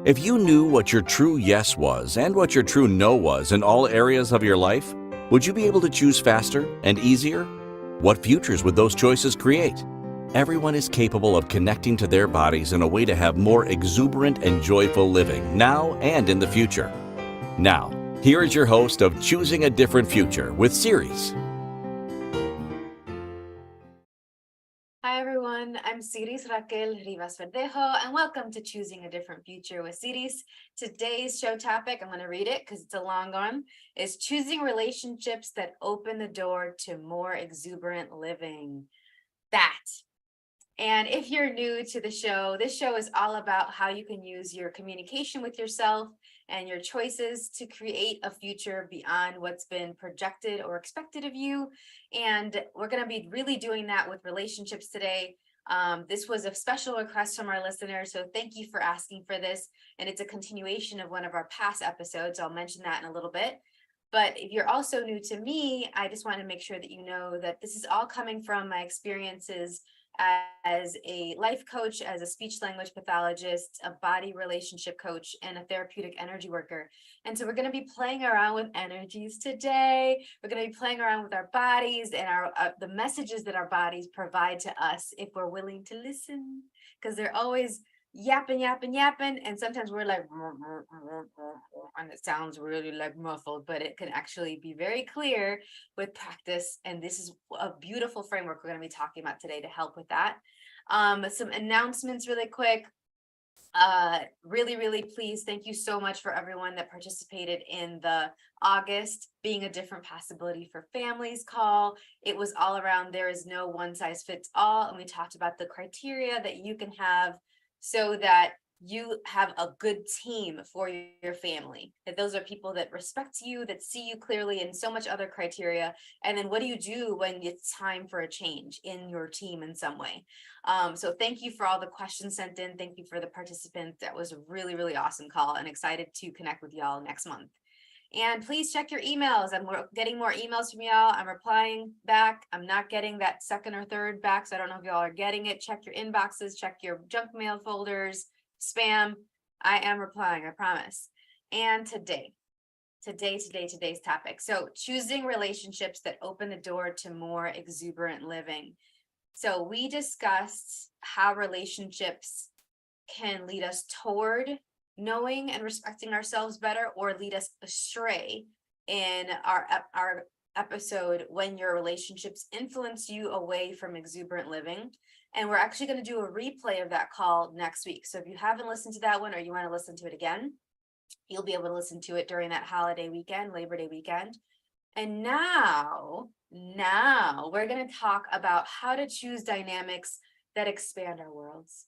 If you knew what your true yes was and what your true no was in all areas of your life, would you be able to choose faster and easier? What futures would those choices create? Everyone is capable of connecting to their bodies in a way to have more exuberant and joyful living now and in the future. Now, here is your host of Choosing a Different Future with Siris. Hi everyone, I'm Siris Raquel Rivas Verdejo, and welcome to Choosing a Different Future with Siris. Today's show topic, I'm going to read it because it's a long one, is choosing relationships that open the door to more exuberant living. And if you're new to the show, this show is all about how you can use your communication with yourself and your choices to create a future beyond what's been projected or expected of you. And we're going to be really doing that with relationships today. This was a special request from our listeners, so thank you for asking for this. And it's a continuation of one of our past episodes. I'll mention that in a little bit. But if you're also new to me, I just want to make sure that you know that this is all coming from my experiences as a life coach, as a speech language pathologist, a body relationship coach, and a therapeutic energy worker. And so we're going to be playing around with energies today. We're going to be playing around with our bodies and our the messages that our bodies provide to us if we're willing to listen, because they're always yapping, and sometimes we're like, and it sounds really like muffled, but it can actually be very clear with practice. And this is a beautiful framework we're going to be talking about today to help with that. Some announcements really quick. Really pleased. Thank you so much for everyone that participated in the August Being a Different Possibility for Families call. It was all around there is no one size fits all, and we talked about the criteria that you can have so that you have a good team for your family, that those are people that respect you, that see you clearly, and so much other criteria. And then what do you do when it's time for a change in your team in some way? So thank you for all the questions sent in. Thank you for the participants. That was a really awesome call, and excited to connect with y'all next month. And please check your emails. I'm getting more emails from y'all. I'm replying back. I'm not getting that second or third back, so I don't know if y'all are getting it. Check your inboxes, check your junk mail folders, spam. I am replying, I promise. And today's topic. So choosing relationships that open the door to more exuberant living. So we discussed how relationships can lead us toward knowing and respecting ourselves better, or lead us astray in our episode when your relationships influence you away from exuberant living. And we're actually going to do a replay of that call next week. So if you haven't listened to that one, or you want to listen to it again, you'll be able to listen to it during that holiday weekend, Labor Day weekend. And now we're going to talk about how to choose dynamics that expand our worlds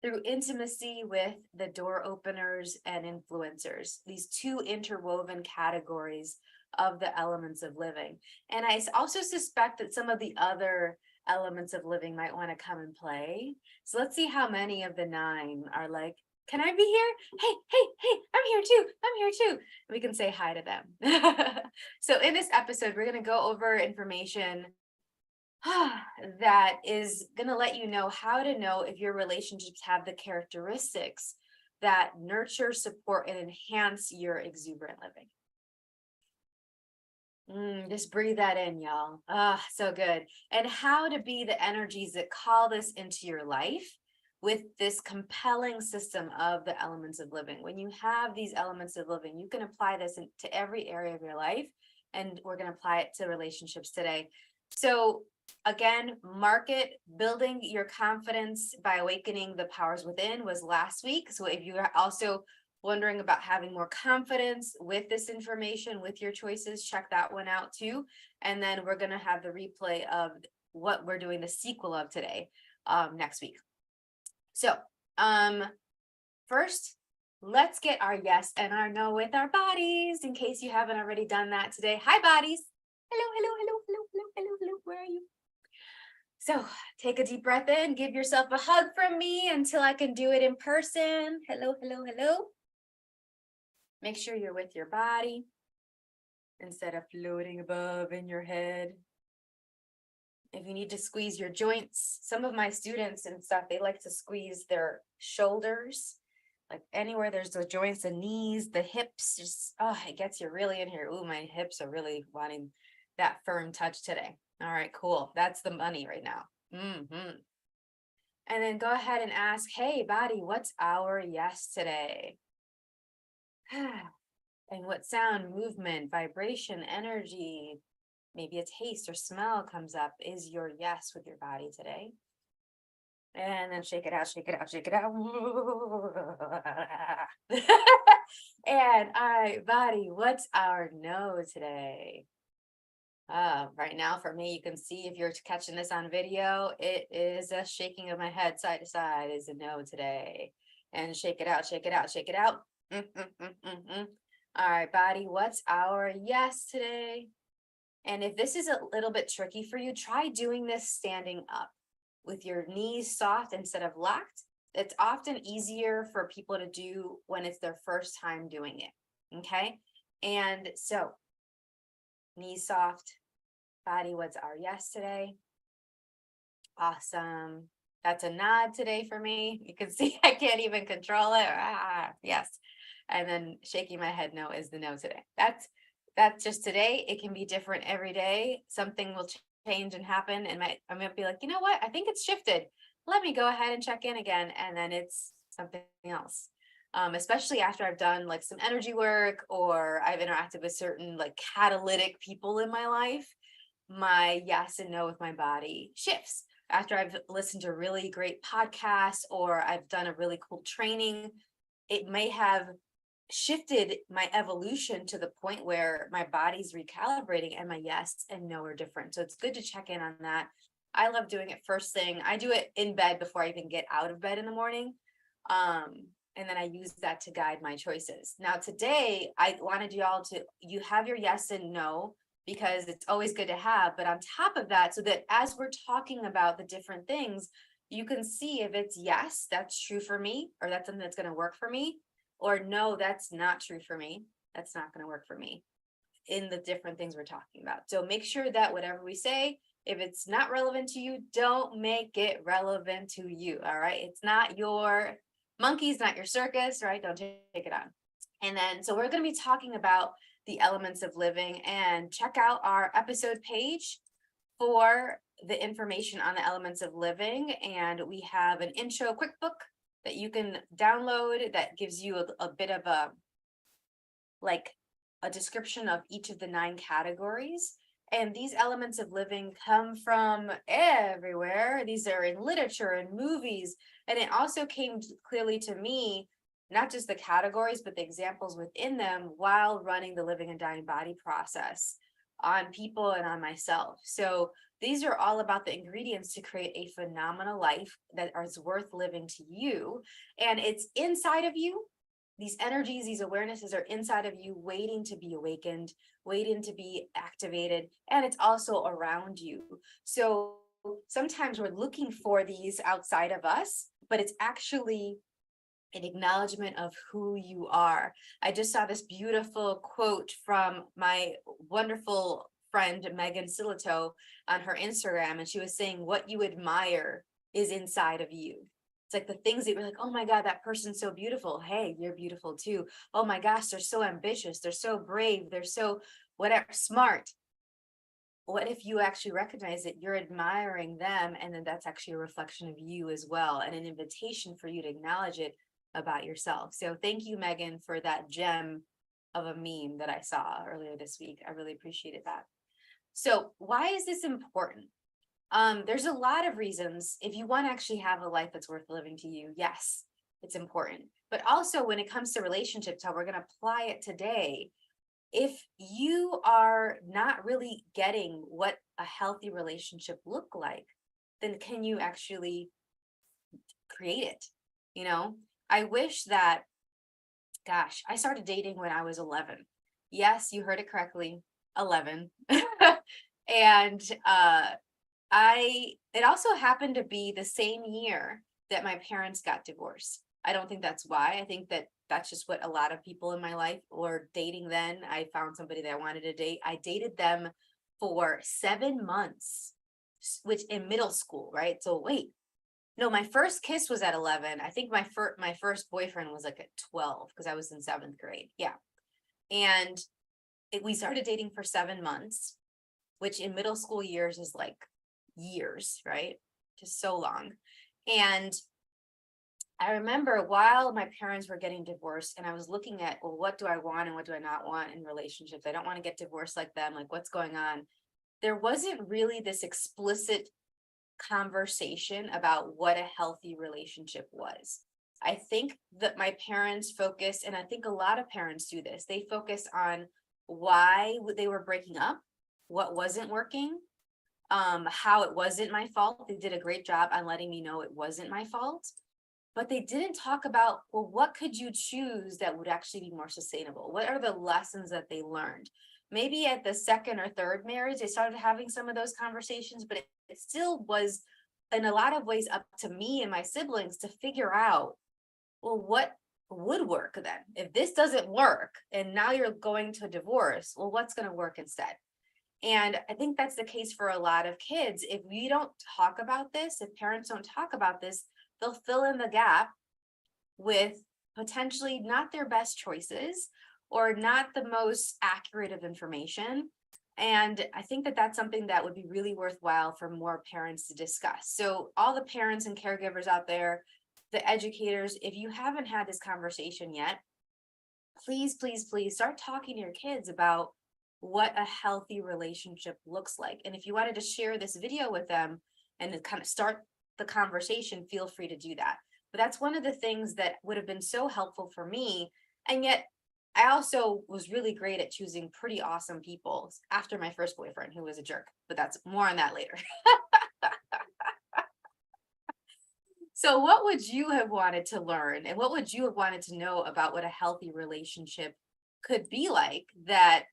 through intimacy with the door openers and influencers, these two interwoven categories of the elements of living. And I also suspect that some of the other elements of living might want to come and play. So let's see how many of the 9 are like, can I be here? Hey, I'm here too. We can say hi to them. So in this episode, we're going to go over information that is going to let you know how to know if your relationships have the characteristics that nurture, support, and enhance your exuberant living. Just breathe that in, y'all. So good. And how to be the energies that call this into your life with this compelling system of the elements of living. When you have these elements of living, you can apply this to every area of your life. And we're going to apply it to relationships today. So again, market building your confidence by awakening the powers within was last week. So if you are also wondering about having more confidence with this information, with your choices, check that one out too. And then we're going to have the replay of what we're doing the sequel of today next week. So first, let's get our yes and our no with our bodies, in case you haven't already done that today. Hi, bodies. Hello. Where are you? So take a deep breath in, give yourself a hug from me until I can do it in person. Hello. Make sure you're with your body instead of floating above in your head. If you need to squeeze your joints, some of my students and stuff, they like to squeeze their shoulders, like anywhere there's the joints, the knees, the hips, just, oh, it gets you really in here. Ooh, my hips are really wanting that firm touch today. All right, cool. That's the money right now. And then go ahead and ask, hey, body, what's our yes today? And what sound, movement, vibration, energy, maybe a taste or smell comes up is your yes with your body today. And then shake it out, shake it out, shake it out. And all right, body, what's our no today? Right now for me, you can see if you're catching this on video, it is a shaking of my head side to side is a no today. And shake it out, shake it out, shake it out. All right, body, what's our yes today? And if this is a little bit tricky for you, try doing this standing up with your knees soft instead of locked. It's often easier for people to do when it's their first time doing it. Okay. And so knees soft, body, what's our yes today? Awesome. That's a nod today for me. You can see I can't even control it. Yes. And then shaking my head no is the no today. That's just today. It can be different every day. Something will change and happen. And I might be like, you know what? I think it's shifted. Let me go ahead and check in again. And then it's something else. Especially after I've done like some energy work or I've interacted with certain like catalytic people in my life, my yes and no with my body shifts. After I've listened to really great podcasts or I've done a really cool training, it may have shifted my evolution to the point where my body's recalibrating and my yes and no are different. So it's good to check in on that. I love doing it first thing. I do it in bed before I even get out of bed in the morning. And then I use that to guide my choices. Now today, I wanted you have your yes and no, because it's always good to have, but on top of that, so that as we're talking about the different things, you can see if it's yes, that's true for me, or that's something that's going to work for me, or no, that's not true for me. That's not going to work for me in the different things we're talking about. So make sure that whatever we say, if it's not relevant to you, don't make it relevant to you. All right. It's not your monkey's, not your circus, right? Don't take it on. And then, so we're going to be talking about the elements of living, and check out our episode page for the information on the elements of living. And we have an intro quick book that you can download that gives you a bit of a description of each of the 9 categories. And these elements of living come from everywhere. These are in literature and movies. And it also came clearly to me, not just the categories, but the examples within them while running the living and dying body process on people and on myself. So these are all about the ingredients to create a phenomenal life that is worth living to you. And it's inside of you. These energies, these awarenesses are inside of you, waiting to be awakened, waiting to be activated, and it's also around you. So sometimes we're looking for these outside of us, but it's actually an acknowledgement of who you are. I just saw this beautiful quote from my wonderful friend, Megan Silito, on her Instagram, and she was saying, what you admire is inside of you. It's like the things that you're like, oh my God, that person's so beautiful. Hey, you're beautiful too. Oh my gosh, they're so ambitious. They're so brave. They're so whatever, smart. What if you actually recognize that you're admiring them, and then that's actually a reflection of you as well, and an invitation for you to acknowledge it about yourself. So thank you, Megan, for that gem of a meme that I saw earlier this week. I really appreciated that. So why is this important? There's a lot of reasons. If you want to actually have a life that's worth living to you, yes, it's important. But also when it comes to relationships, how we're going to apply it today, if you are not really getting what a healthy relationship look like, then can you actually create it? You know, I wish that, gosh, I started dating when I was 11. Yes, you heard it correctly, 11. And it also happened to be the same year that my parents got divorced. I don't think that's why. I think that that's just what a lot of people in my life were dating then. I found somebody that I wanted to date. I dated them for 7 months. which in middle school, right? So wait, no, my first kiss was at 11. I think my first boyfriend was like at 12 because I was in 7th grade. Yeah. And we started dating for 7 months, which in middle school years is like years, right? Just so long. And I remember while my parents were getting divorced and I was looking at, well, what do I want and what do I not want in relationships? I don't want to get divorced like them. Like, what's going on? There wasn't really this explicit conversation about what a healthy relationship was. I think that my parents focused, and I think a lot of parents do this, they focus on why they were breaking up, what wasn't working, how it wasn't my fault. They did a great job on letting me know it wasn't my fault. But they didn't talk about, well, what could you choose that would actually be more sustainable? What are the lessons that they learned? Maybe at the second or third marriage, they started having some of those conversations, but it still was in a lot of ways up to me and my siblings to figure out, well, what would work then? If this doesn't work and now you're going to divorce, well, what's going to work instead? And I think that's the case for a lot of kids. If we don't talk about this, if parents don't talk about this, they'll fill in the gap with potentially not their best choices or not the most accurate of information. And I think that that's something that would be really worthwhile for more parents to discuss. So all the parents and caregivers out there, the educators, if you haven't had this conversation yet, please, please, please start talking to your kids about what a healthy relationship looks like. And if you wanted to share this video with them and to kind of start the conversation, feel free to do that. But that's one of the things that would have been so helpful for me. And yet I also was really great at choosing pretty awesome people after my first boyfriend, who was a jerk, but that's more on that later. So what would you have wanted to learn and what would you have wanted to know about what a healthy relationship could be like that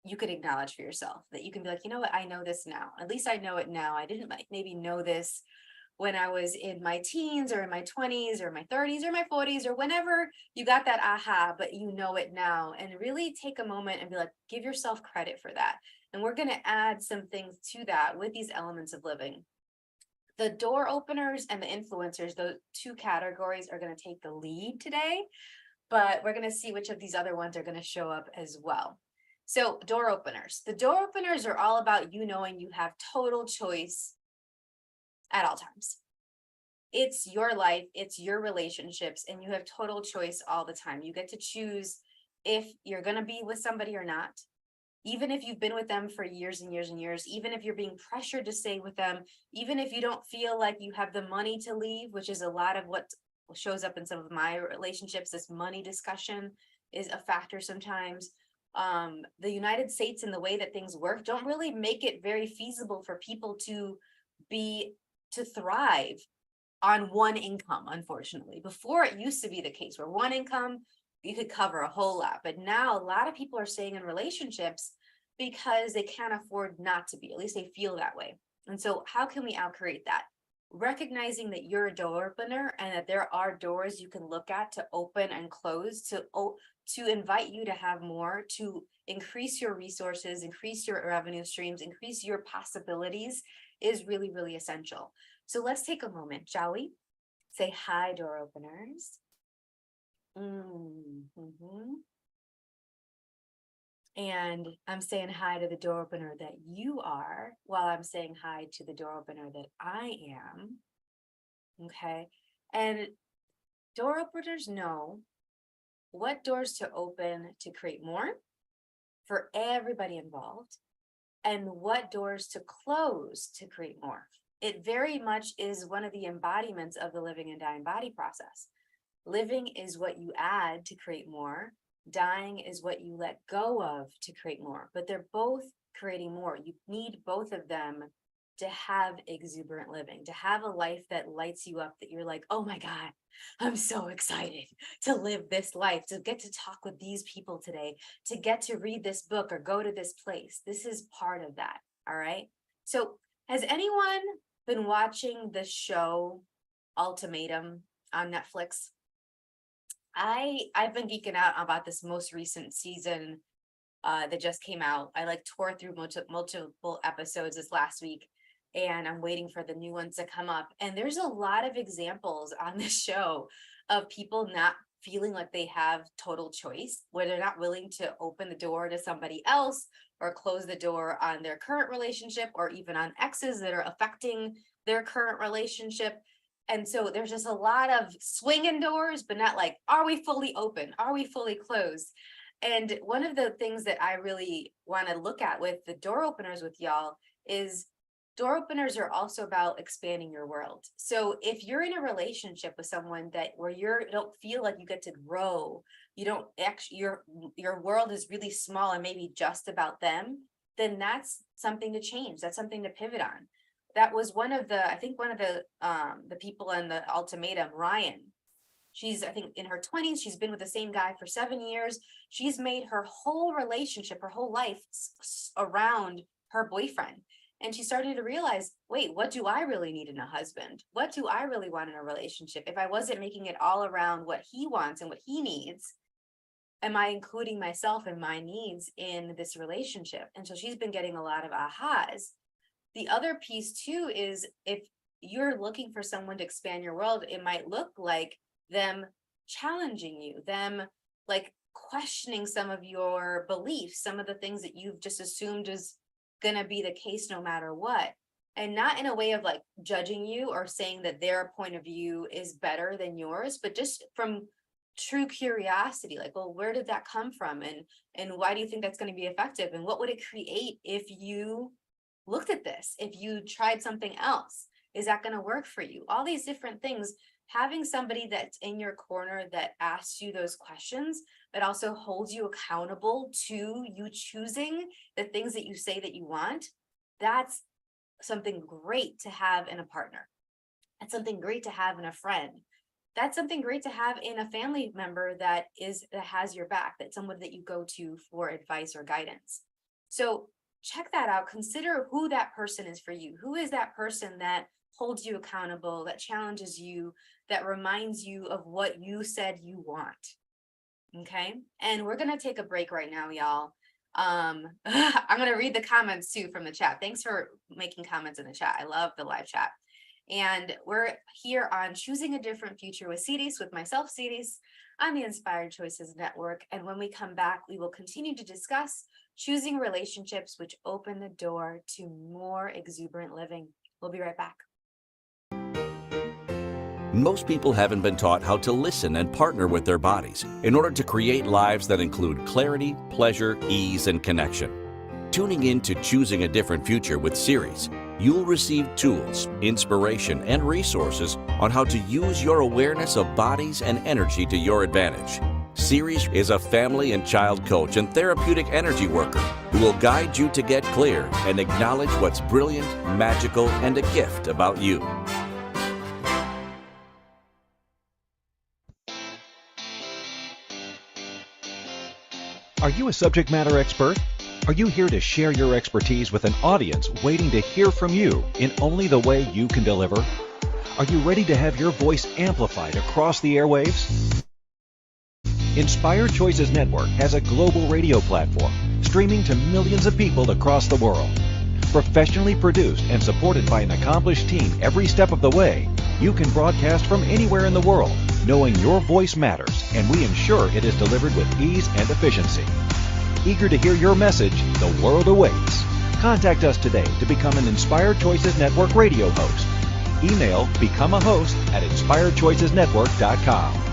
you could acknowledge for yourself, that you can be like, you know what, I know this now. At least I know it now. I didn't maybe know this when I was in my teens or in my 20s or my 30s or my 40s or whenever you got that aha, but you know it now. And really take a moment and be like, give yourself credit for that. And we're going to add some things to that with these elements of living. The door openers and the influencers, those two categories are going to take the lead today, but we're going to see which of these other ones are going to show up as well. So door openers. The door openers are all about you knowing you have total choice at all times. It's your life, it's your relationships, and you have total choice all the time. You get to choose if you're going to be with somebody or not. Even if you've been with them for years and years and years, even if you're being pressured to stay with them, even if you don't feel like you have the money to leave, which is a lot of what shows up in some of my relationships, this money discussion is a factor sometimes. The United States and the way that things work don't really make it very feasible for people to thrive on one income, unfortunately. Before, it used to be the case where one income, you could cover a whole lot. But now a lot of people are staying in relationships because they can't afford not to be, at least they feel that way. And so how can we outcreate that? Recognizing that you're a door opener and that there are doors you can look at to open and close, to invite you to have more, to increase your resources, increase your revenue streams, increase your possibilities is really, really essential. So let's take a moment, shall we? Say hi, door openers. And I'm saying hi to the door opener that you are, while I'm saying hi to the door opener that I am. Okay. And door openers know what doors to open to create more for everybody involved and what doors to close to create more. It very much is one of the embodiments of the living and dying body process. Living is what you add to create more. Dying is what you let go of to create more, but they're both creating more. You need both of them to have exuberant living, to have a life that lights you up, that you're like, oh my God, I'm so excited to live this life, to get to talk with these people today, to get to read this book or go to this place. This is part of that. All right. So has anyone been watching the show Ultimatum on Netflix? I've been geeking out about this most recent season that just came out. I tore through multiple episodes this last week. and I'm waiting for the new ones to come up. And there's a lot of examples on this show of people not feeling like they have total choice, where they're not willing to open the door to somebody else or close the door on their current relationship, or even on exes that are affecting their current relationship. And so there's just a lot of swinging doors, but not like, are we fully open? Are we fully closed? And one of the things that I really want to look at with the door openers with y'all is door openers are also about expanding your world. So if you're in a relationship with someone that where you don't feel like you get to grow, you don't actually, your world is really small and maybe just about them, then that's something to change. That's something to pivot on. That was one of the people in the ultimatum, Ryan. She's, I think, in her 20s. She's been with the same guy for 7 years. She's made her whole relationship, her whole life around her boyfriend. And she started to realize, wait, what do I really need in a husband? What do I really want in a relationship? If I wasn't making it all around what he wants and what he needs, am I including myself and my needs in this relationship? And so she's been getting a lot of ahas. The other piece too is, if you're looking for someone to expand your world, it might look like them challenging you, them like questioning some of your beliefs, some of the things that you've just assumed is going to be the case no matter what. And not in a way of like judging you or saying that their point of view is better than yours, but just from true curiosity, like, well, where did that come from? And why do you think that's going to be effective? And what would it create if you looked at this? If you tried something else, is that going to work for you? All these different things. Having somebody that's in your corner that asks you those questions, but also holds you accountable to you choosing the things that you say that you want, that's something great to have in a partner. That's something great to have in a friend. That's something great to have in a family member that has your back, that's someone that you go to for advice or guidance. So check that out. Consider who that person is for you. Who is that person that holds you accountable, that challenges you, that reminds you of what you said you want? Okay. And we're going to take a break right now, y'all. I'm going to read the comments too from the chat. Thanks for making comments in the chat. I love the live chat. And we're here on Choosing a Different Future with Siris, with myself, Siris, on the Inspired Choices Network. And when we come back, we will continue to discuss choosing relationships which open the door to more exuberant living. We'll be right back. Most people haven't been taught how to listen and partner with their bodies in order to create lives that include clarity, pleasure, ease, and connection. Tuning in to Choosing a Different Future with Siris, you'll receive tools, inspiration, and resources on how to use your awareness of bodies and energy to your advantage. Siris is a family and child coach and therapeutic energy worker who will guide you to get clear and acknowledge what's brilliant, magical, and a gift about you. Are you a subject matter expert? Are you here to share your expertise with an audience waiting to hear from you in only the way you can deliver? Are you ready to have your voice amplified across the airwaves? Inspired Choices Network has a global radio platform streaming to millions of people across the world. Professionally produced and supported by an accomplished team every step of the way, you can broadcast from anywhere in the world, knowing your voice matters, and we ensure it is delivered with ease and efficiency. Eager to hear your message, the world awaits. Contact us today to become an Inspired Choices Network radio host. Email becomeahost@inspiredchoicesnetwork.com.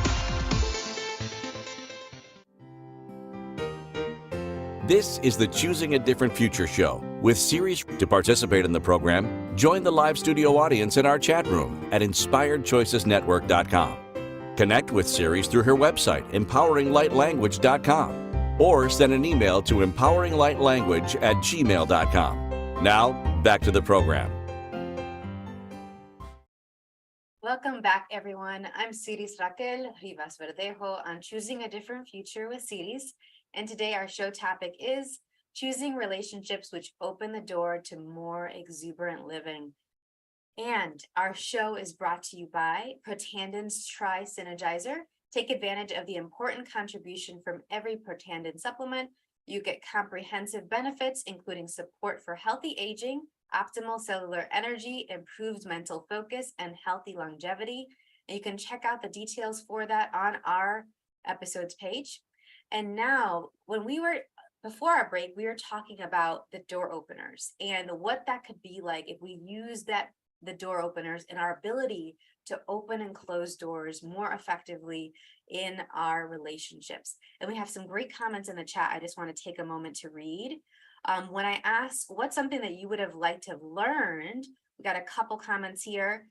This is the Choosing a Different Future show with Siris. To participate in the program, join the live studio audience in our chat room at inspiredchoicesnetwork.com. Connect with Siris through her website, empoweringlightlanguage.com, or send an email to empoweringlightlanguage@gmail.com. Now, back to the program. Welcome back, everyone. I'm Siris Raquel Rivas Verdejo on Choosing a Different Future with Siris. And today our show topic is choosing relationships which open the door to more exuberant living. And our show is brought to you by Protanden's Tri-Synergizer. Take advantage of the important contribution from every Protandan supplement. You get comprehensive benefits, including support for healthy aging, optimal cellular energy, improved mental focus, and healthy longevity. And you can check out the details for that on our episodes page. And now, before our break, we were talking about the door openers and what that could be like if we use the door openers and our ability to open and close doors more effectively in our relationships. And we have some great comments in the chat. I just want to take a moment to read. When I asked what's something that you would have liked to have learned, we got a couple comments here.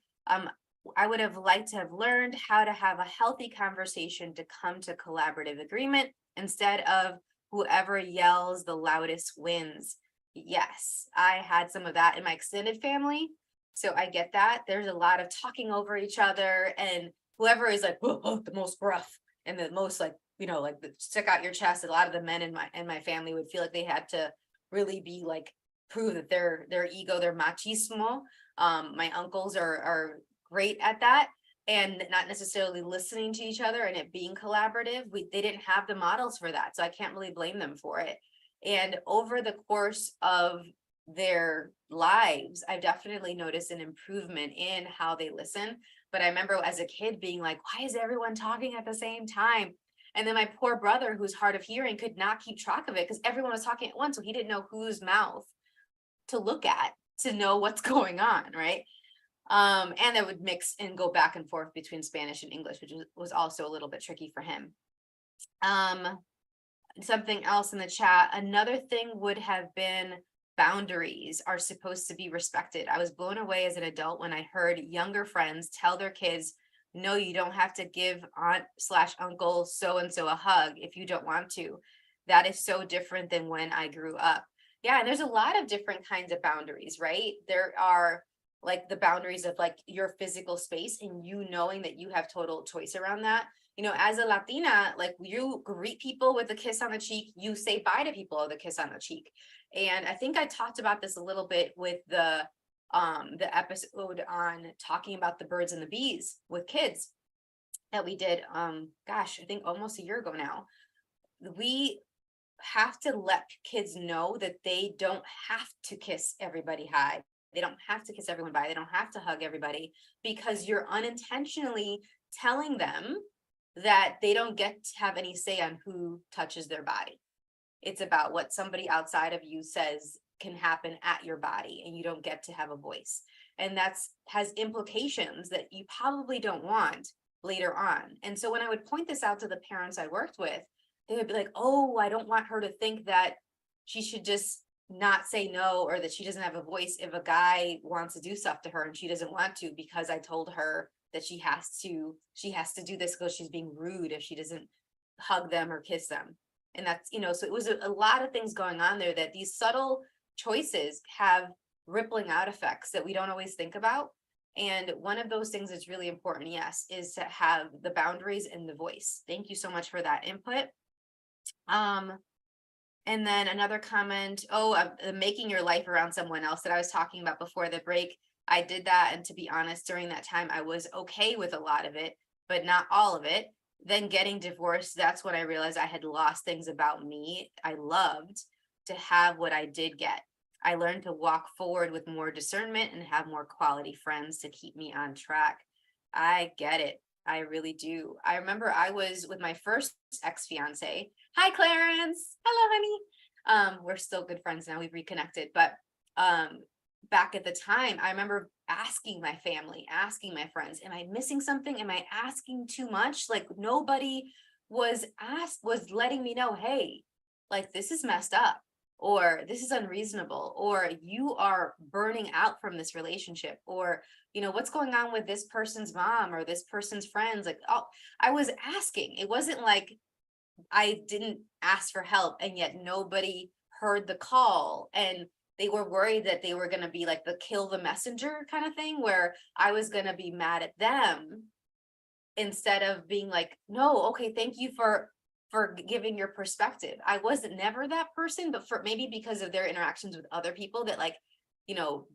I would have liked to have learned how to have a healthy conversation to come to collaborative agreement instead of whoever yells the loudest wins. Yes, I had some of that in my extended family. So I get that. There's a lot of talking over each other, and whoever is like the most gruff and the most like, like stick out your chest. A lot of the men in my family would feel like they had to really be like prove that their ego, their machismo. My uncles are great at that and not necessarily listening to each other and it being collaborative. They didn't have the models for that, so I can't really blame them for it. And over the course of their lives, I've definitely noticed an improvement in how they listen. But I remember as a kid being like, why is everyone talking at the same time? And then my poor brother, who's hard of hearing, could not keep track of it because everyone was talking at once. So he didn't know whose mouth to look at to know what's going on, right? And it would mix and go back and forth between Spanish and English, which was also a little bit tricky for him. Something else in the chat, another thing would have been boundaries are supposed to be respected. I was blown away as an adult when I heard younger friends tell their kids, no, you don't have to give aunt/uncle so-and-so a hug if you don't want to. That is so different than when I grew up. Yeah, and there's a lot of different kinds of boundaries, right? There are like the boundaries of like your physical space and you knowing that you have total choice around that. As a Latina, like you greet people with a kiss on the cheek, you say bye to people with a kiss on the cheek. And I think I talked about this a little bit with the episode on talking about the birds and the bees with kids that we did, I think almost a year ago now. We have to let kids know that they don't have to kiss everybody hi. They don't have to kiss everyone bye. They don't have to hug everybody because you're unintentionally telling them that they don't get to have any say on who touches their body. It's about what somebody outside of you says can happen at your body, and you don't get to have a voice. And has implications that you probably don't want later on. And so when I would point this out to the parents I worked with, they would be like, oh, I don't want her to think that she should just not say no, or that she doesn't have a voice if a guy wants to do stuff to her and she doesn't want to because I told her that she has to do this because she's being rude if she doesn't hug them or kiss them. And that's, so it was a lot of things going on there, that these subtle choices have rippling out effects that we don't always think about. And one of those things that's really important, yes, is to have the boundaries and the voice. Thank you so much for that input. And then another comment, making your life around someone else that I was talking about before the break. I did that. And to be honest, during that time, I was okay with a lot of it, but not all of it. Then getting divorced, that's when I realized I had lost things about me I loved to have what I did get. I learned to walk forward with more discernment and have more quality friends to keep me on track. I get it. I really do. I remember I was with my first ex-fiance. Hi, Clarence. Hello, honey. We're still good friends now. We've reconnected. But back at the time, I remember asking my family, asking my friends, am I missing something? Am I asking too much? Like nobody was letting me know, hey, like this is messed up, or this is unreasonable, or you are burning out from this relationship, or what's going on with this person's mom or this person's friends. Like, I was asking. It wasn't like I didn't ask for help and yet nobody heard the call, and they were worried that they were going to be like the kill the messenger kind of thing, where I was going to be mad at them instead of being like, no, okay, thank you for giving your perspective. I wasn't never that person, but for maybe because of their interactions with other people that like,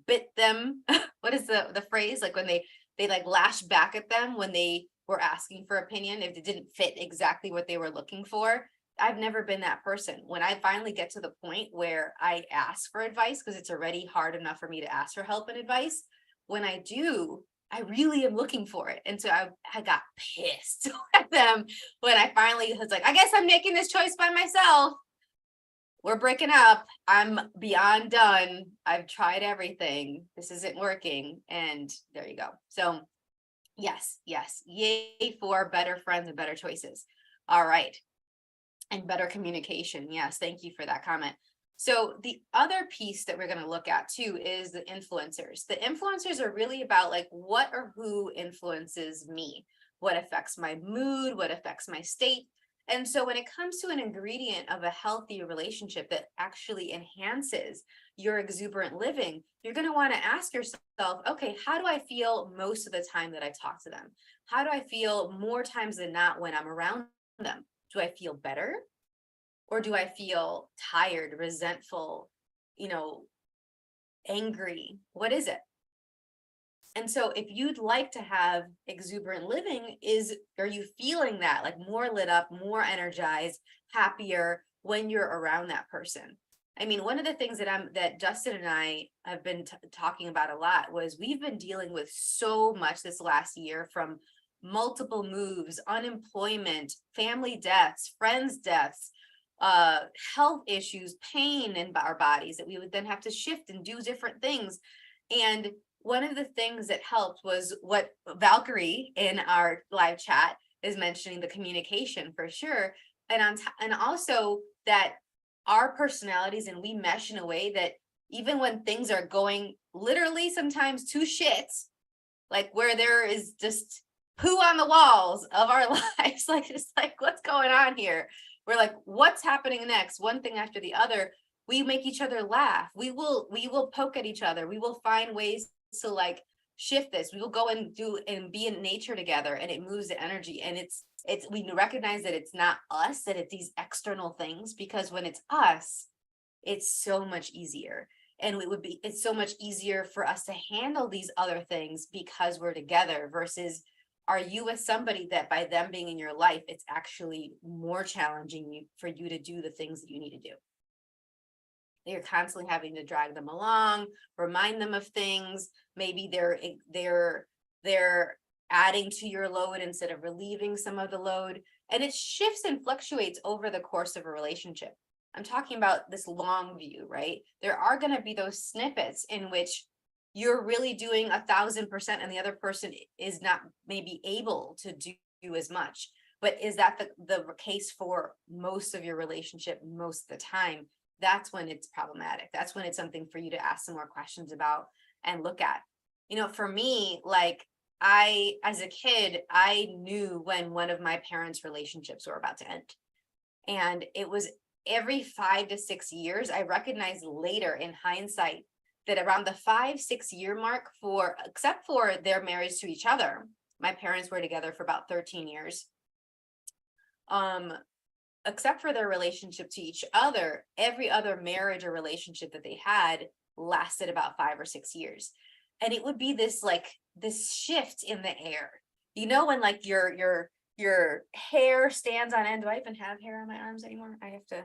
bit them. What is the phrase? Like when they like lash back at them when they were asking for opinion, if it didn't fit exactly what they were looking for. I've never been that person. When I finally get to the point where I ask for advice, because it's already hard enough for me to ask for help and advice, when I do, I really am looking for it. And so I got pissed at them when I finally was like, I guess I'm making this choice by myself. We're breaking up. I'm beyond done. I've tried everything. This isn't working. And there you go. So yes, yay for better friends and better choices. All right. And better communication. Yes, thank you for that comment. So the other piece that we're going to look at too is the influencers. The influencers are really about like what or who influences me, what affects my mood, what affects my state. And so when it comes to an ingredient of a healthy relationship that actually enhances your exuberant living, you're going to want to ask yourself, okay, how do I feel most of the time that I talk to them? How do I feel more times than not when I'm around them? Do I feel better? Or do I feel tired, resentful, angry? What is it? And so if you'd like to have exuberant living, are you feeling that, like more lit up, more energized, happier when you're around that person? I mean, one of the things that Justin and I have been talking about a lot was we've been dealing with so much this last year, from multiple moves, unemployment, family deaths, friends deaths, health issues, pain in our bodies that we would then have to shift and do different things. And one of the things that helped was what Valkyrie in our live chat is mentioning, the communication for sure. And also that our personalities and we mesh in a way that even when things are going literally sometimes to shit, like where there is just poo on the walls of our lives, like it's like, what's going on here? We're like, what's happening next? One thing after the other. We make each other laugh. We will poke at each other. We will find ways to like shift this. We will go and do and be in nature together, and it moves the energy. And it's we recognize that it's not us, that it's these external things, because when it's us, it's so much easier. And it's so much easier for us to handle these other things because we're together, versus are you with somebody that by them being in your life, it's actually more challenging for you to do the things that you need to do. You're constantly having to drag them along, remind them of things. Maybe they're adding to your load instead of relieving some of the load. And it shifts and fluctuates over the course of a relationship. I'm talking about this long view, right? There are going to be those snippets in which you're really doing 1,000% and the other person is not maybe able to do as much. But is that the case for most of your relationship most of the time? That's when it's problematic. That's when it's something for you to ask some more questions about and look at. For me, like as a kid, I knew when one of my parents' relationships were about to end. And it was every 5 to 6 years. I recognized later in hindsight that around the 5-6 year mark, except for their marriage to each other, my parents were together for about 13 years. Except for their relationship to each other, every other marriage or relationship that they had lasted about 5 or 6 years. And it would be this shift in the air, when like your hair stands on end. Do I even have hair on my arms anymore? I have to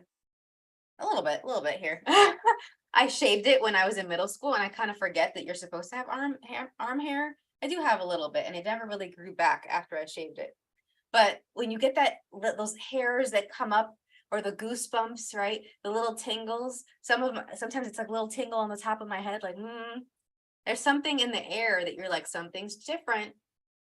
a little bit here. I shaved it when I was in middle school, and I kind of forget that you're supposed to have arm hair. I do have a little bit, and it never really grew back after I shaved it. But when you get those hairs that come up, or the goosebumps, right? The little tingles, sometimes it's like a little tingle on the top of my head, like, there's something in the air that you're like, something's different.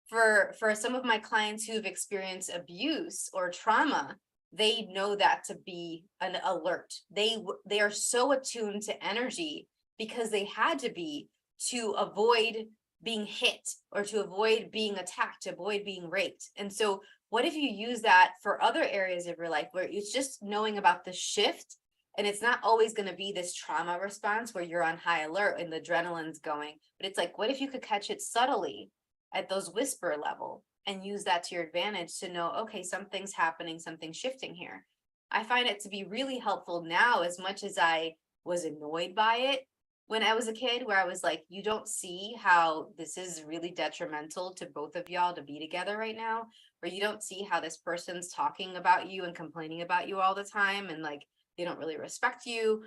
For some of my clients who've experienced abuse or trauma, they know that to be an alert. They are so attuned to energy because they had to be, to avoid being hit or to avoid being attacked, to avoid being raped. And so what if you use that for other areas of your life where it's just knowing about the shift, and it's not always going to be this trauma response where you're on high alert and the adrenaline's going, but it's like, what if you could catch it subtly at those whisper level and use that to your advantage to know, okay, something's happening, something's shifting here. I find it to be really helpful now. As much as I was annoyed by it, when I was a kid, where I was like, you don't see how this is really detrimental to both of y'all to be together right now, or you don't see how this person's talking about you and complaining about you all the time, and like they don't really respect you.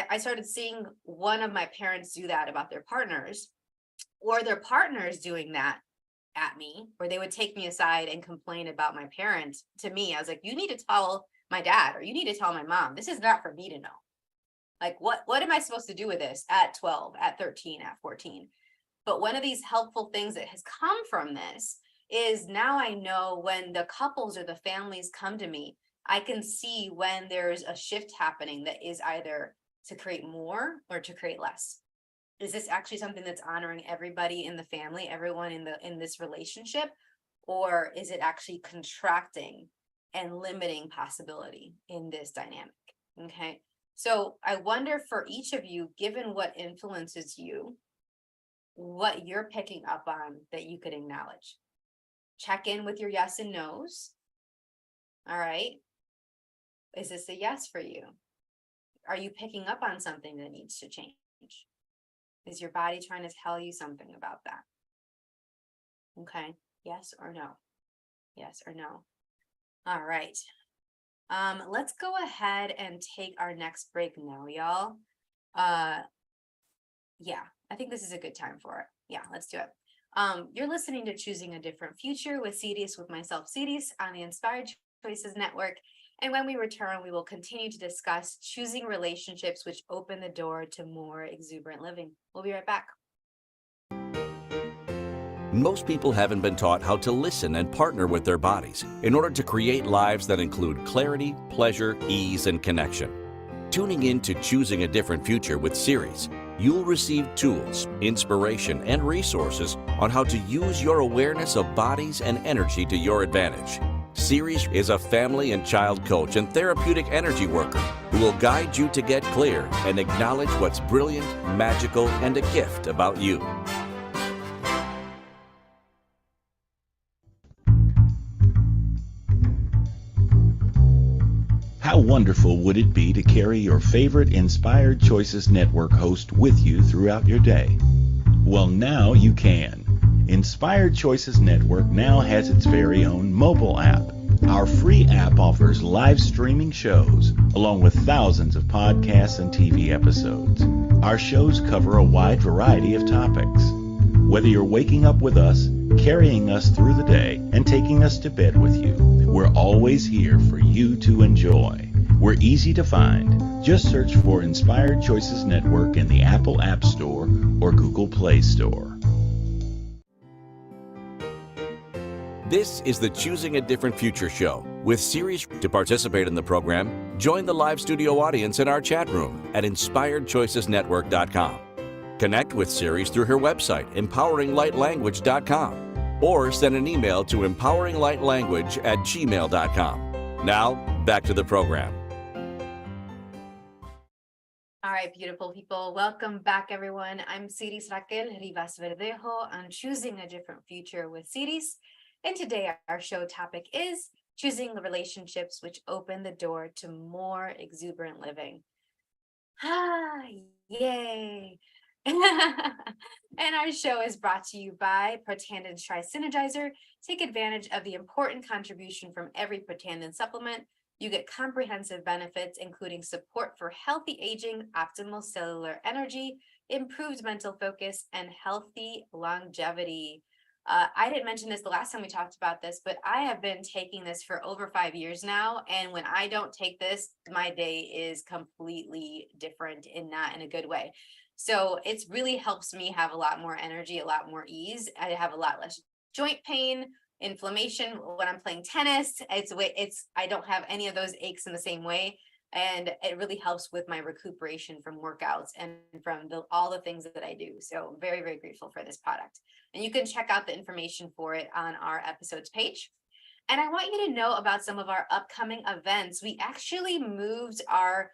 I started seeing one of my parents do that about their partners, or their partners doing that at me, where they would take me aside and complain about my parents to me. I was like, you need to tell my dad, or you need to tell my mom. This is not for me to know. Like, what am I supposed to do with this at 12, at 13, at 14? But one of these helpful things that has come from this is now I know when the couples or the families come to me, I can see when there's a shift happening that is either to create more or to create less. Is this actually something that's honoring everybody in the family, everyone in this relationship, or is it actually contracting and limiting possibility in this dynamic? Okay. So I wonder for each of you, given what influences you, what you're picking up on that you could acknowledge. Check in with your yes and no's. All right. Is this a yes for you? Are you picking up on something that needs to change? Is your body trying to tell you something about that? Okay. Yes or no? Yes or no? All right. Let's go ahead and take our next break now, y'all. Yeah, I think this is a good time for it. Yeah, let's do it. You're listening to Choosing a Different Future with Siris, with myself, Siris, on the Inspired Choices Network. And when we return, we will continue to discuss choosing relationships which open the door to more exuberant living. We'll be right back. Most people haven't been taught how to listen and partner with their bodies in order to create lives that include clarity, pleasure, ease, and connection. Tuning in to Choosing a Different Future with Siris, you'll receive tools, inspiration, and resources on how to use your awareness of bodies and energy to your advantage. Siris is a family and child coach and therapeutic energy worker who will guide you to get clear and acknowledge what's brilliant, magical, and a gift about you. How wonderful would it be to carry your favorite Inspired Choices Network host with you throughout your day? Well, now you can. Inspired Choices Network now has its very own mobile app. Our free app offers live streaming shows, along with thousands of podcasts and TV episodes. Our shows cover a wide variety of topics. Whether you're waking up with us, carrying us through the day, and taking us to bed with you, we're always here for you to enjoy. We're easy to find. Just search for Inspired Choices Network in the Apple App Store or Google Play Store. This is the Choosing a Different Future show with Siris. To participate in the program, join the live studio audience in our chat room at inspiredchoicesnetwork.com. Connect with Siris through her website, empoweringlightlanguage.com, or send an email to empoweringlightlanguage@gmail.com. Now, back to the program. All right, beautiful people. Welcome back, everyone. I'm Siris Raquel Rivas Verdejo on Choosing a Different Future with Siris. And today our show topic is choosing the relationships which open the door to more exuberant living. Ah, yay. And our show is brought to you by Protandim Tri-Synergizer. Take advantage of the important contribution from every Protandim supplement. You get comprehensive benefits, including support for healthy aging, optimal cellular energy, improved mental focus, and healthy longevity. I didn't mention this the last time we talked about this, but I have been taking this for over 5 years now. And when I don't take this, my day is completely different in a good way. So it really helps me have a lot more energy, a lot more ease. I have a lot less joint pain, inflammation when I'm playing tennis. I don't have any of those aches in the same way. And it really helps with my recuperation from workouts and from all the things that I do. So very, very grateful for this product. And you can check out the information for it on our episodes page. And I want you to know about some of our upcoming events. We actually moved our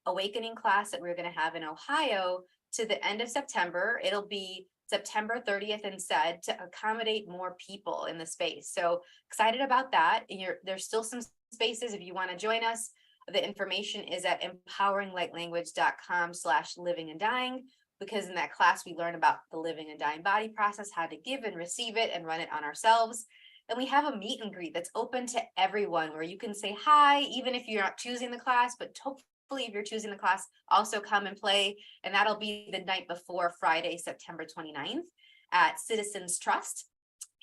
awakening class that we're going to have in Ohio to the end of September. It'll be September 30th instead, to accommodate more people in the space. So excited about that. And there's still some spaces if you want to join us. The information is at empoweringlightlanguage.com/living and dying, because in that class we learn about the living and dying body process, how to give and receive it and run it on ourselves. And we have a meet and greet that's open to everyone, where you can say hi, even if you're not choosing the class, but hopefully if you're choosing the class, also come and play. And that'll be the night before Friday, September 29th at Citizens Trust.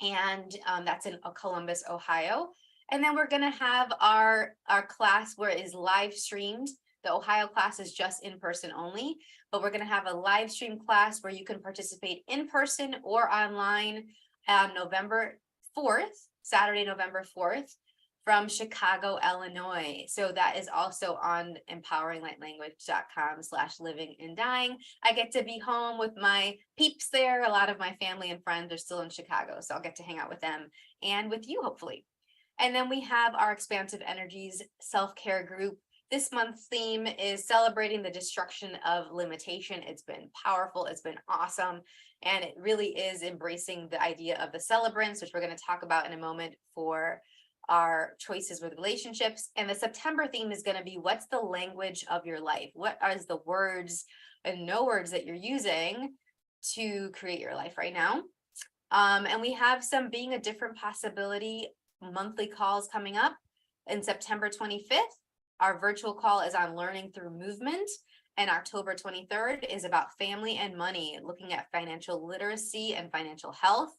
And that's in Columbus, Ohio. And then we're going to have our class where it is live streamed. The Ohio class is just in person only, but we're going to have a live stream class where you can participate in person or online on November 4th, Saturday, November 4th, from Chicago, Illinois. So that is also on empoweringlightlanguage.com/living and dying. I get to be home with my peeps there. A lot of my family and friends are still in Chicago, so I'll get to hang out with them and with you, hopefully. And then we have our Expansive Energies self-care group. This month's theme is celebrating the destruction of limitation. It's been powerful. It's been awesome. And it really is embracing the idea of the celebrants, which we're going to talk about in a moment, for our choices with relationships. And the September theme is going to be, what's the language of your life? What are the words and no words that you're using to create your life right now? And we have some Being a Different Possibility monthly calls coming up in September 25th. Our virtual call is on learning through movement. And October 23rd is about family and money, looking at financial literacy and financial health.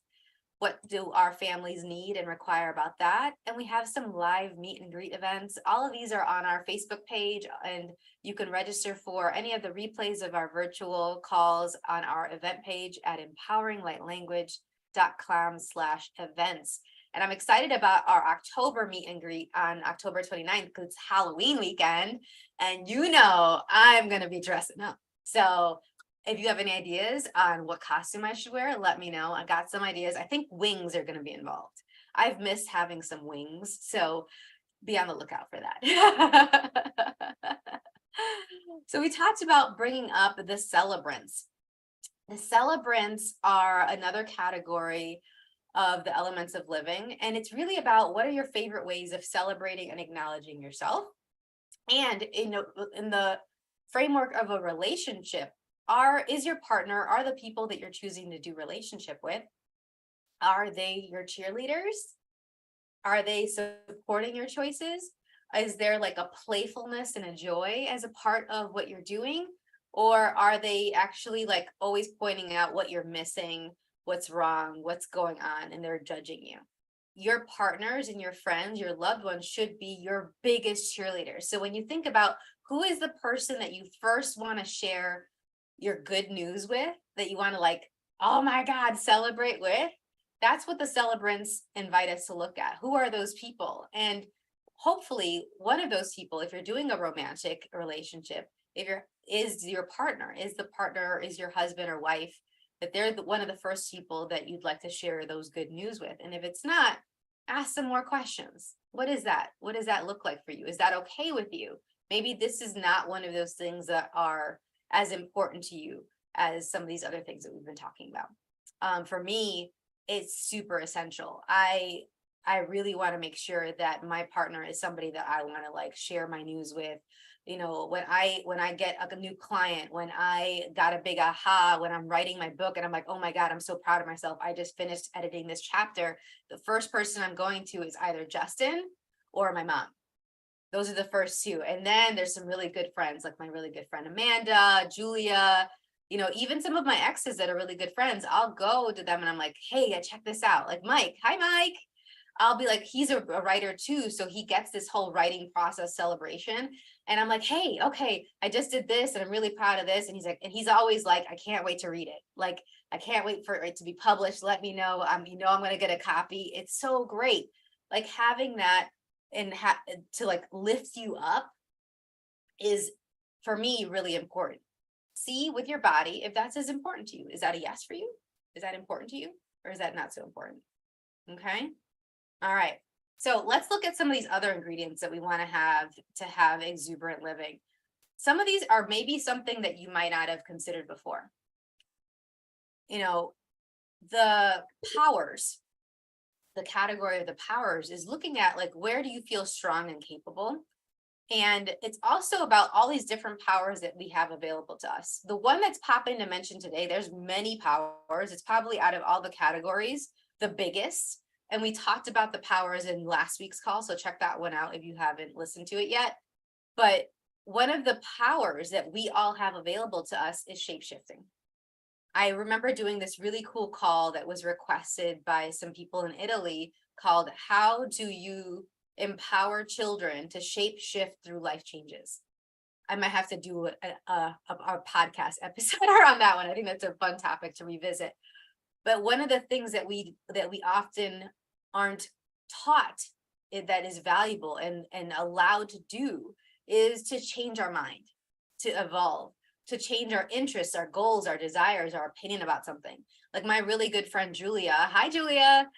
What do our families need and require about that? And we have some live meet and greet events. All of these are on our Facebook page, and you can register for any of the replays of our virtual calls on our event page at empoweringlightlanguage.com/events. And I'm excited about our October meet and greet on October 29th, because it's Halloween weekend. And I'm going to be dressing up. So if you have any ideas on what costume I should wear, let me know. I got some ideas. I think wings are going to be involved. I've missed having some wings, so be on the lookout for that. So we talked about bringing up the celebrants. The celebrants are another category of the elements of living, and it's really about, what are your favorite ways of celebrating and acknowledging yourself? And in the framework of a relationship, is your partner, are the people that you're choosing to do relationship with, are they your cheerleaders? Are they supporting your choices? Is there like a playfulness and a joy as a part of what you're doing? Or are they actually like always pointing out what you're missing, what's wrong, what's going on, and they're judging you? Your partners and your friends, your loved ones, should be your biggest cheerleaders. So when you think about who is the person that you first want to share your good news with, that you want to like, oh my God, celebrate with, that's what the celebrants invite us to look at. Who are those people? And hopefully one of those people, if you're doing a romantic relationship, is your partner, is your husband or wife, that they're one of the first people that you'd like to share those good news with. And if it's not, ask some more questions. What is that? What does that look like for you? Is that okay with you? Maybe this is not one of those things that are as important to you as some of these other things that we've been talking about. For me, it's super essential. I really want to make sure that my partner is somebody that I want to like share my news with. When I get a new client, when I got a big aha, when I'm writing my book and I'm like, oh my God, I'm so proud of myself, I just finished editing this chapter. The first person I'm going to is either Justin or my mom. Those are the first two. And then there's some really good friends, like my really good friend Amanda, Julia, even some of my exes that are really good friends. I'll go to them and I'm like, hey, check this out. Like Mike, hi Mike. I'll be like, he's a writer too, so he gets this whole writing process celebration. And I'm like, hey, okay, I just did this and I'm really proud of this. And he's always like, I can't wait to read it. Like, I can't wait for it to be published. Let me know. I'm going to get a copy. It's so great. Like having that and to like lift you up is, for me, really important. See with your body if that's as important to you. Is that a yes for you? Is that important to you? Or is that not so important? Okay. All right. So let's look at some of these other ingredients that we want to have exuberant living. Some of these are maybe something that you might not have considered before. The powers, the category of the powers is looking at like, where do you feel strong and capable? And it's also about all these different powers that we have available to us. The one that's popping to mention today, there's many powers. It's probably out of all the categories, the biggest. And we talked about the powers in last week's call. So check that one out if you haven't listened to it yet. But one of the powers that we all have available to us is shapeshifting. I remember doing this really cool call that was requested by some people in Italy called How Do You Empower Children to Shape Shift Through Life Changes? I might have to do a podcast episode around that one. I think that's a fun topic to revisit. But one of the things that we often aren't taught that is valuable and allowed to do is to change our mind, to evolve, to change our interests, our goals, our desires, our opinion about something. Like my really good friend Julia, hi Julia,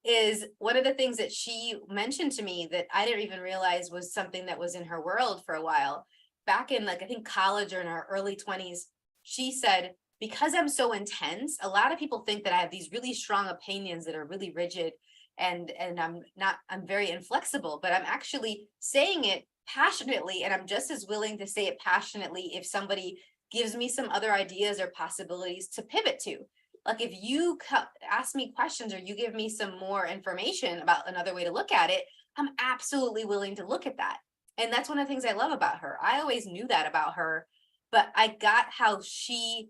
is one of the things that she mentioned to me that I didn't even realize was something that was in her world for a while. Back in like, I think college or in our early 20s, she said, because I'm so intense, a lot of people think that I have these really strong opinions that are really rigid and I'm very inflexible, but I'm actually saying it passionately, and I'm just as willing to say it passionately if somebody gives me some other ideas or possibilities to pivot to. Like if you ask me questions or you give me some more information about another way to look at it, I'm absolutely willing to look at that. And that's one of the things I love about her. I always knew that about her, but I got how she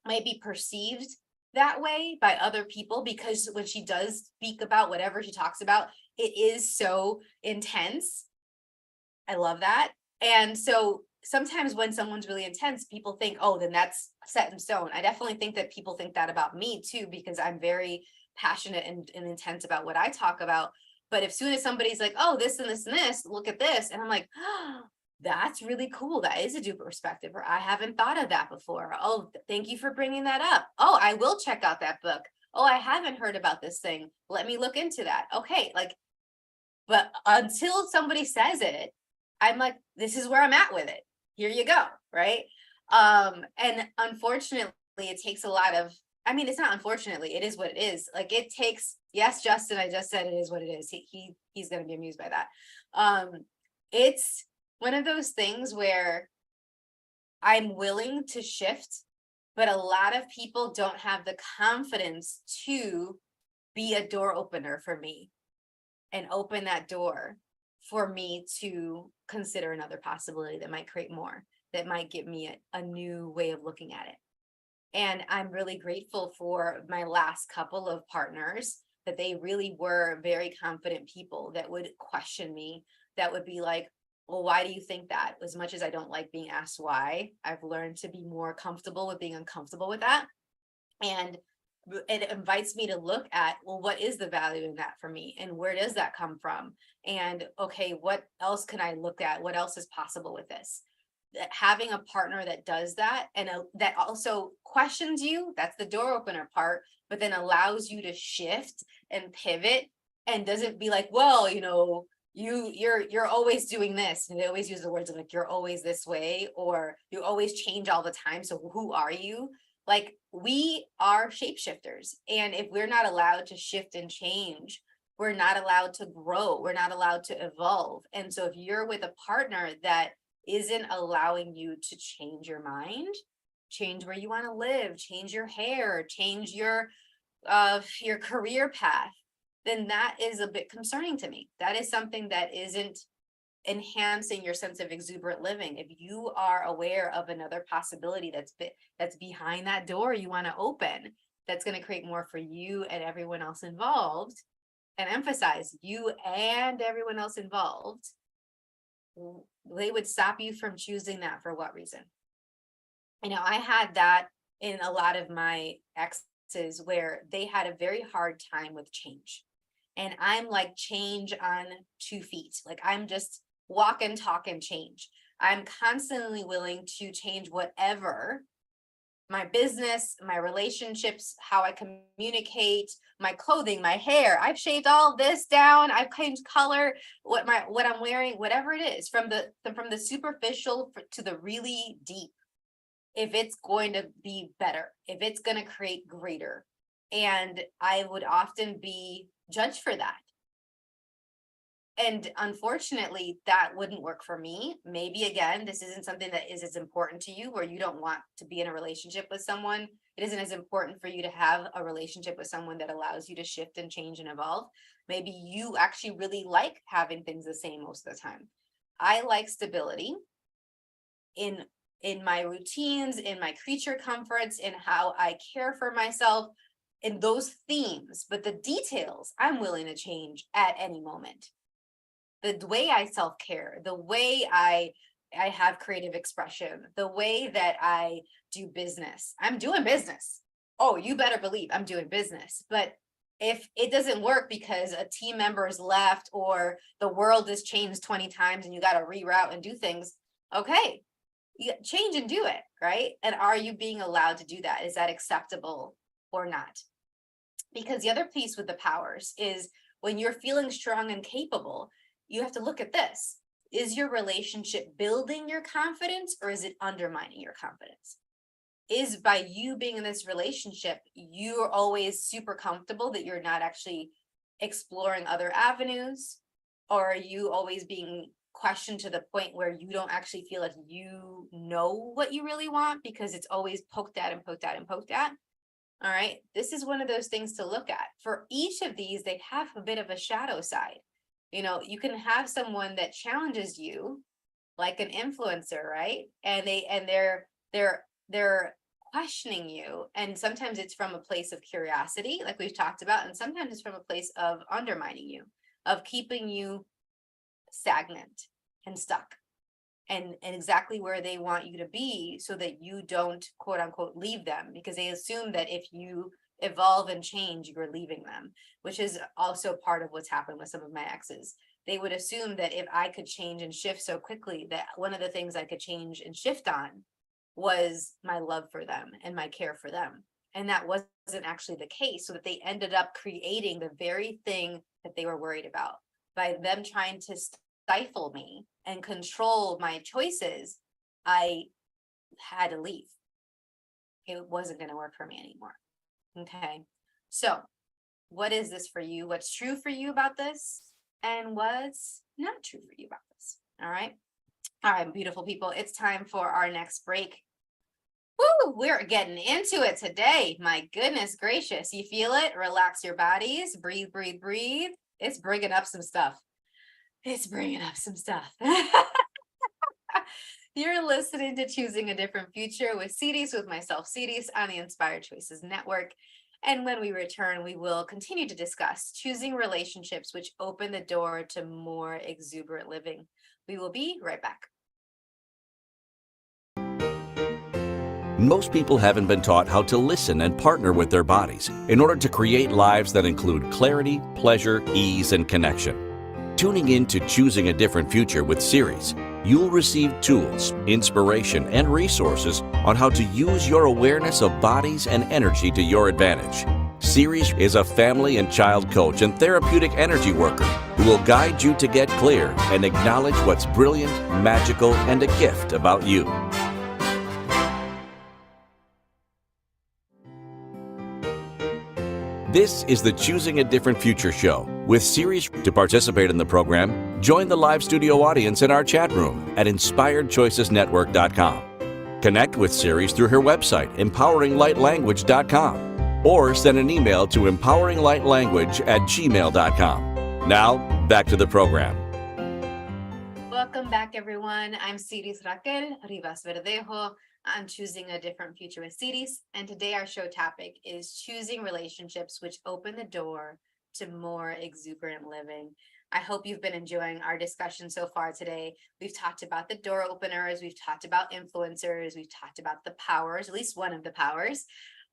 might be perceived that way by other people, because when she does speak about whatever she talks about, it is so intense. I love that. And so sometimes when someone's really intense, people think, oh, then that's set in stone. I definitely think that people think that about me too, because I'm very passionate and intense about what I talk about. But as soon as somebody's like, oh, this and this and this, look at this. And I'm like, oh, that's really cool. That is a duper perspective, or I haven't thought of that before. Oh, thank you for bringing that up. Oh, I will check out that book. Oh, I haven't heard about this thing. Let me look into that. Okay. Like, but until somebody says it, I'm like, this is where I'm at with it. Here you go. Right. And unfortunately, it takes a lot of, I mean, it's not unfortunately, it is what it is. Like it takes, yes, Justin, I just said it is what it is. He's going to be amused by that. It's one of those things where I'm willing to shift, but a lot of people don't have the confidence to be a door opener for me and open that door for me to consider another possibility that might create more, that might give me a new way of looking at it. And I'm really grateful for my last couple of partners, that they really were very confident people that would question me, that would be like, well, why do you think that? As much as I don't like being asked why, I've learned to be more comfortable with being uncomfortable with that. And it invites me to look at, well, what is the value in that for me? And where does that come from? And okay, what else can I look at? What else is possible with this? Having a partner that does that and that also questions you, that's the door opener part, but then allows you to shift and pivot and doesn't be like, well, you know, you're always doing this. And they always use the words like, you're always this way, or you always change all the time. So who are you? Like, we are shapeshifters. And if we're not allowed to shift and change, we're not allowed to grow. We're not allowed to evolve. And so if you're with a partner that isn't allowing you to change your mind, change where you want to live, change your hair, change your career path, then that is a bit concerning to me. That is something that isn't enhancing your sense of exuberant living. If you are aware of another possibility that's behind that door you want to open, that's going to create more for you and everyone else involved, and emphasize you and everyone else involved, they would stop you from choosing that for what reason? You know, I had that in a lot of my exes where they had a very hard time with change. And I'm like change on 2 feet. Like I'm just walk and talk and change. I'm constantly willing to change whatever, my business, my relationships, how I communicate, my clothing, my hair. I've shaved all this down. I've changed color, what I'm wearing, whatever it is, from the superficial to the really deep. If it's going to be better, if it's going to create greater. And I would often be judged for that. And unfortunately, that wouldn't work for me. Maybe again, this isn't something that is as important to you, where you don't want to be in a relationship with someone. It isn't as important for you to have a relationship with someone that allows you to shift and change and evolve. Maybe you actually really like having things the same most of the time. I like stability in my routines, in my creature comforts, in how I care for myself, in those themes. But the details I'm willing to change at any moment. The way I self-care, the way I have creative expression, the way that I do business. I'm doing business. Oh, you better believe I'm doing business. But if it doesn't work because a team member has left or the world has changed 20 times and you got to reroute and do things, okay, you change and do it, right? And are you being allowed to do that? Is that acceptable or not? Because the other piece with the powers is when you're feeling strong and capable, you have to look at this. Is your relationship building your confidence or is it undermining your confidence? Is by you being in this relationship, you're always super comfortable that you're not actually exploring other avenues? Or are you always being questioned to the point where you don't actually feel like you know what you really want because it's always poked at and poked at and poked at? All right, this is one of those things to look at. For each of these, they have a bit of a shadow side. You know, you can have someone that challenges you like an influencer, right? And they're questioning you. And sometimes it's from a place of curiosity, like we've talked about, and sometimes it's from a place of undermining you, of keeping you stagnant and stuck and exactly where they want you to be so that you don't, quote unquote, leave them, because they assume that if you evolve and change, you're leaving them, which is also part of what's happened with some of my exes. They would assume that if I could change and shift so quickly, that one of the things I could change and shift on was my love for them and my care for them. And that wasn't actually the case, so that they ended up creating the very thing that they were worried about. By them trying to stifle me and control my choices, I had to leave. It wasn't going to work for me anymore. Okay, so what is this for you? What's true for you about this? And what's not true for you about this? All right, beautiful people. It's time for our next break. Woo, we're getting into it today. My goodness gracious. You feel it? Relax your bodies. Breathe, breathe, breathe. It's bringing up some stuff. It's bringing up some stuff. You're listening to Choosing a Different Future with Siris, with myself, Siris, on the Inspired Choices Network. And when we return, we will continue to discuss choosing relationships which open the door to more exuberant living. We will be right back. Most people haven't been taught how to listen and partner with their bodies in order to create lives that include clarity, pleasure, ease, and connection. Tuning in to Choosing a Different Future with Siris, you'll receive tools, inspiration, and resources on how to use your awareness of bodies and energy to your advantage. Siris is a family and child coach and therapeutic energy worker who will guide you to get clear and acknowledge what's brilliant, magical, and a gift about you. This is the Choosing a Different Future show with Siris. To participate in the program, join the live studio audience in our chat room at inspiredchoicesnetwork.com. Connect with Siris through her website, empoweringlightlanguage.com, or send an email to empoweringlightlanguage@gmail.com. Now, back to the program. Welcome back, everyone. I'm Siris Raquel Rivas Verdejo. I'm Choosing a Different Future with Siris, and today our show topic is choosing relationships which open the door to more exuberant living. I hope you've been enjoying our discussion so far today. We've talked about the door openers, we've talked about influencers, we've talked about the powers, at least one of the powers.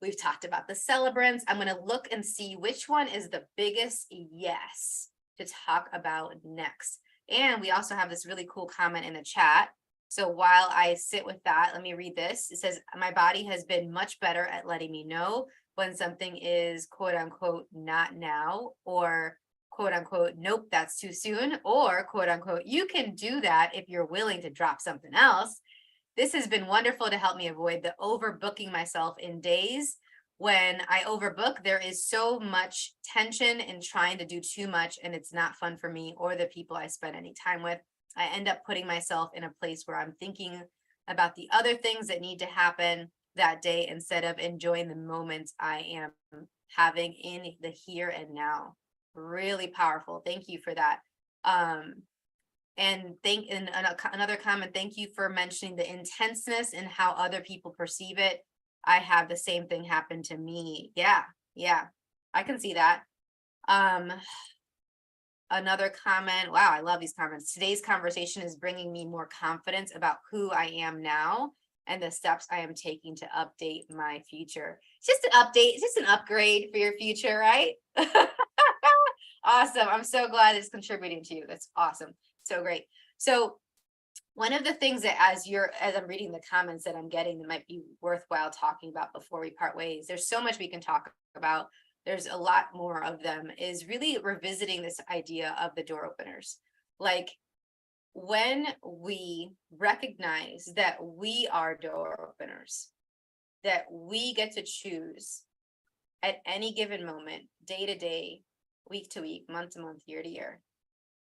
We've talked about the celebrants. I'm going to look and see which one is the biggest yes to talk about next. And we also have this really cool comment in the chat. So while I sit with that, let me read this. It says, my body has been much better at letting me know when something is quote unquote not now, or quote unquote, nope, that's too soon, or quote unquote, you can do that if you're willing to drop something else. This has been wonderful to help me avoid the overbooking myself in days when I overbook, there is so much tension in trying to do too much, and it's not fun for me or the people I spend any time with. I end up putting myself in a place where I'm thinking about the other things that need to happen that day instead of enjoying the moments I am having in the here and now. Really powerful. Thank you for that. And another comment, thank you for mentioning the intenseness and how other people perceive it. I have the same thing happen to me. Yeah, I can see that. Another comment, wow, I love these comments. Today's conversation is bringing me more confidence about who I am now and the steps I am taking to update my future. It's just an update, it's just an upgrade for your future, right? Awesome. I'm so glad it's contributing to you. That's awesome. So great. So one of the things that as I'm reading the comments that I'm getting that might be worthwhile talking about before we part ways, there's so much we can talk about. There's a lot more of them, is really revisiting this idea of the door openers. Like when we recognize that we are door openers, that we get to choose at any given moment, day to day, week to week, month to month, year to year,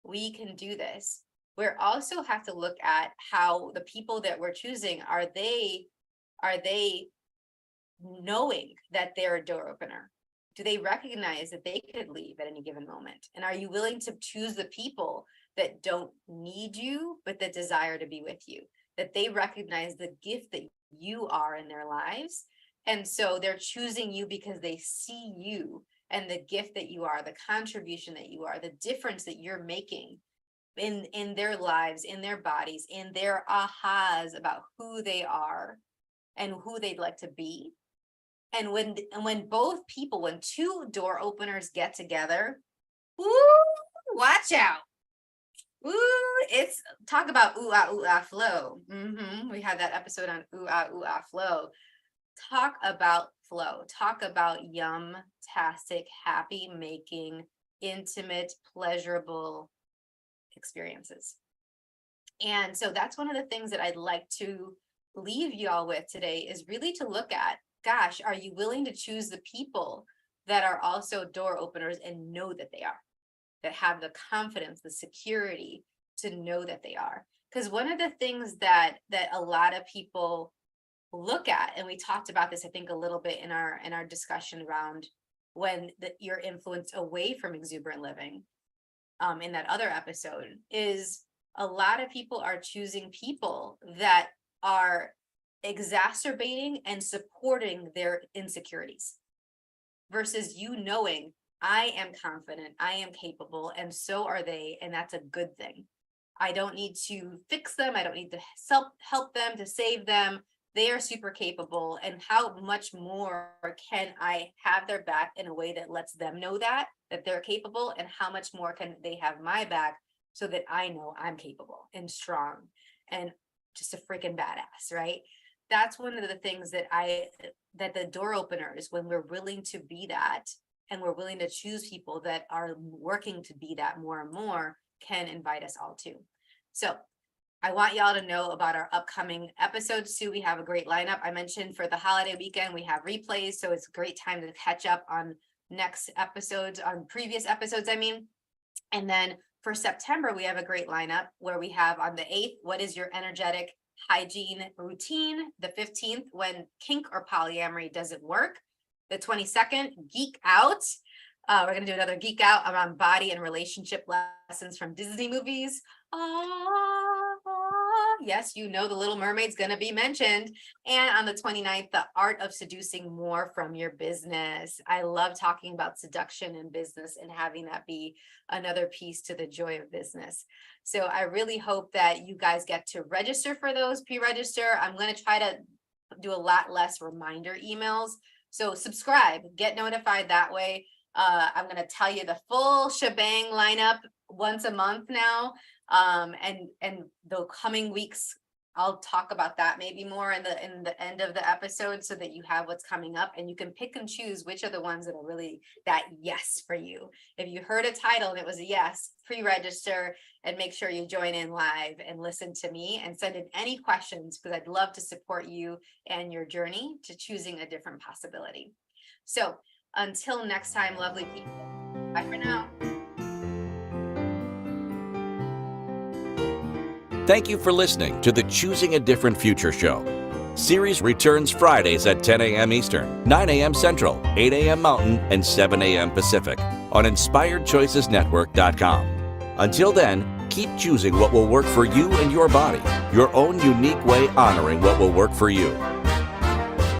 we can do this. We also have to look at how the people that we're choosing, are they knowing that they're a door opener? Do they recognize that they could leave at any given moment? And are you willing to choose the people that don't need you, but that desire to be with you? That they recognize the gift that you are in their lives. And so they're choosing you because they see you and the gift that you are, the contribution that you are, the difference that you're making in their lives, in their bodies, in their ahas about who they are and who they'd like to be. And when two door openers get together, watch out. It's talk about ooh ah flow. We had that episode on ooh ah flow. Talk about flow. Talk about yum-tastic, happy making, intimate, pleasurable experiences. And so that's one of the things that I'd like to leave y'all with today, is really to look at, gosh, are you willing to choose the people that are also door openers and know that they are, that have the confidence, the security to know that they are? Because one of the things that a lot of people look at, and we talked about this, I think, a little bit in our discussion around when you're influenced away from exuberant living, in that other episode, is a lot of people are choosing people that are exacerbating and supporting their insecurities versus you knowing, I am confident, I am capable, and so are they, and that's a good thing. I don't need to fix them. I don't need to help them, to save them. They are super capable, and how much more can I have their back in a way that lets them know that they're capable, and how much more can they have my back so that I know I'm capable and strong and just a freaking badass, right? That's one of the things that the door openers, when we're willing to be that, and we're willing to choose people that are working to be that more and more, can invite us all to. So I want y'all to know about our upcoming episodes too. We have a great lineup. I mentioned for the holiday weekend, we have replays. So it's a great time to catch up on previous episodes, And then for September, we have a great lineup where we have on the 8th, what is your energetic hygiene routine? The 15th, when kink or polyamory doesn't work. The 22nd, geek out. We're going to do another geek out around body and relationship lessons from Disney movies. Yes, you know, the Little Mermaid's going to be mentioned. And on the 29th, the art of seducing more from your business. I love talking about seduction in business and having that be another piece to the joy of business. So I really hope that you guys get to register for those, pre-register. I'm going to try to do a lot less reminder emails. So subscribe, get notified that way. I'm going to tell you the full shebang lineup once a month now. And the coming weeks, I'll talk about that maybe more in the end of the episode, so that you have what's coming up and you can pick and choose which are the ones that are really that yes for you. If you heard a title and it was a yes, pre-register and make sure you join in live and listen to me and send in any questions, because I'd love to support you and your journey to choosing a different possibility. So until next time, lovely people. Bye for now. Thank you for listening to the Choosing a Different Future show. Siris returns Fridays at 10 a.m. Eastern, 9 a.m. Central, 8 a.m. Mountain, and 7 a.m. Pacific on InspiredChoicesNetwork.com. Until then, keep choosing what will work for you and your body, your own unique way honoring what will work for you.